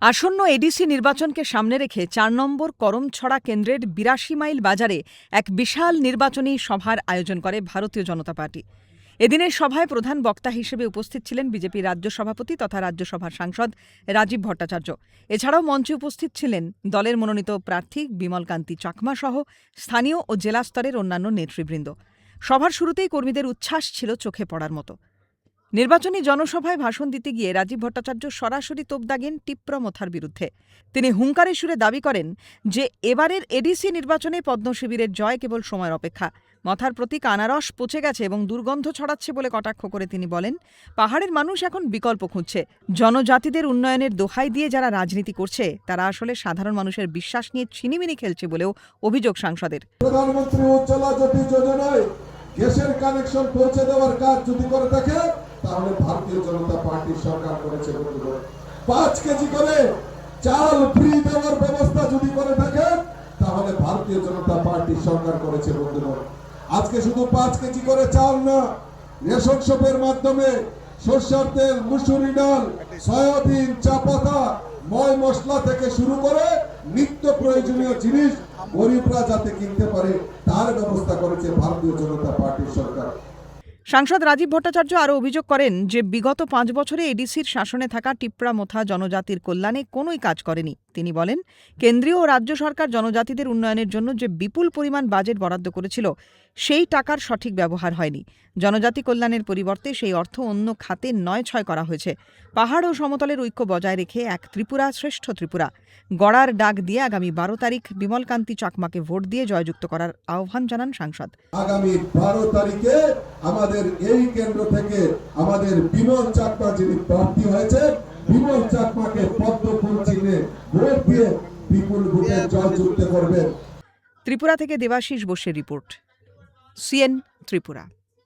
আসন্ন এডিসি নির্বাচনকে সামনে রেখে ৪ নম্বর করমছড়া কেন্দ্রের ৮২ মাইল বাজারে এক বিশাল নির্বাচনী সভার আয়োজন করে ভারতীয় জনতা পার্টি। এদিনের সভায় প্রধান বক্তা হিসেবে উপস্থিত ছিলেন বিজেপি রাজ্য সভাপতি তথা রাজ্যসভার সাংসদ রাজীব ভট্টাচার্য। এছাড়াও মঞ্চে উপস্থিত ছিলেন দলের মনোনীত প্রার্থী বিমল কান্তি চাকমা সহ স্থানীয় ও জেলা স্তরের অন্যান্য নেতৃবৃন্দ। সভার শুরুতেই কর্মীদের উচ্ছ্বাস ছিল চোখে পড়ার মতো। নির্বাচনী জনসভায় ভাষণ দিতে গিয়ে রাজীব ভট্টাচার্য সরাসরি তোপ দাগেন টিপ্রমথার বিরুদ্ধে। তিনি হুঙ্কারে সুরে দাবি করেন যে এবারের এডিসি নির্বাচনে পদ্ম শিবিরের জয় কেবল সময়ের অপেক্ষা। মথার প্রতীক আনারস পচে গেছে এবং দুর্গন্ধ ছড়াচ্ছে বলে কটাক্ষ করে তিনি বলেন, পাহাড়ের মানুষ এখন বিকল্প খুঁজছে। জনজাতিদের উন্নয়নের দোহাই দিয়ে যারা রাজনীতি করছে তারা আসলে সাধারণ মানুষের বিশ্বাস নিয়ে ছিনিমিনি খেলছে বলেও অভিযোগ সাংসদের। প্রধানমন্ত্রী উজ্জ্বলা জ্যোতি যোজনায় গ্যাসের কানেকশন পৌঁছে দেওয়ার কাজ যদি করে থাকে তাহলে ভারতীয় জনতা পার্টির সরকার করেছে। ৫ কেজি করে চাল ফ্রি দেওয়ার ব্যবস্থা যদি করে থাকে তাহলে ভারতীয় জনতা পার্টির সরকার করেছে। বন্ধুগণ, আজকে শুধু ৫ কেজি করে চাল না, রেশন শপের মাধ্যমে সরষের তেল, মুসুরি ডাল, সয়াবিন, চা পাতা, ময় মশলা থেকে শুরু করে নিত্য প্রয়োজনীয় জিনিস গরিবরা যাতে কিনতে পারে তার ব্যবস্থা করেছে ভারতীয় জনতা পার্টির সরকার। সাংসদ রাজীব ভট্টাচার্য আরও অভিযোগ করেন যে বিগত ৫ বছরে এডিসির শাসনে থাকা টিপ্রামথা জনজাতির কল্যাণে কোনোই কাজ করেনি। তিনি বলেন, কেন্দ্রীয় ও রাজ্য সরকার জনজাতিদের উন্নয়নের জন্য যে বিপুল পরিমাণ বাজেট বরাদ্দ করেছিল সেই টাকার সঠিক ব্যবহার হয়নি। জনজাতি কল্যাণের পরিবর্তে সেই অর্থ অন্য খাতে নয়ছয় করা হয়েছে। পাহাড় ও সমতলের ঐক্য বজায় রেখে এক ত্রিপুরা শ্রেষ্ঠ ত্রিপুরা গড়ার ডাক দিয়ে আগামী ১২ তারিখ বিমল কান্তি চাকমাকে ভোট দিয়ে জয়যুক্ত করার আহ্বান জানান সাংসদ। আগামী ১২ তারিখে আমাদের এই কেন্দ্র থেকে আমাদের বিমল চাকমা যিনি প্রার্থী হয়েছে, বিমল চাকমাকে পদ্ম ফুল চিহ্নে ভোট দিয়ে বিপুল ভোটে জয়যুক্ত করবেন। ত্রিপুরা থেকে দেবাশিস বোসের রিপোর্ট, সিএন ত্রিপুরা।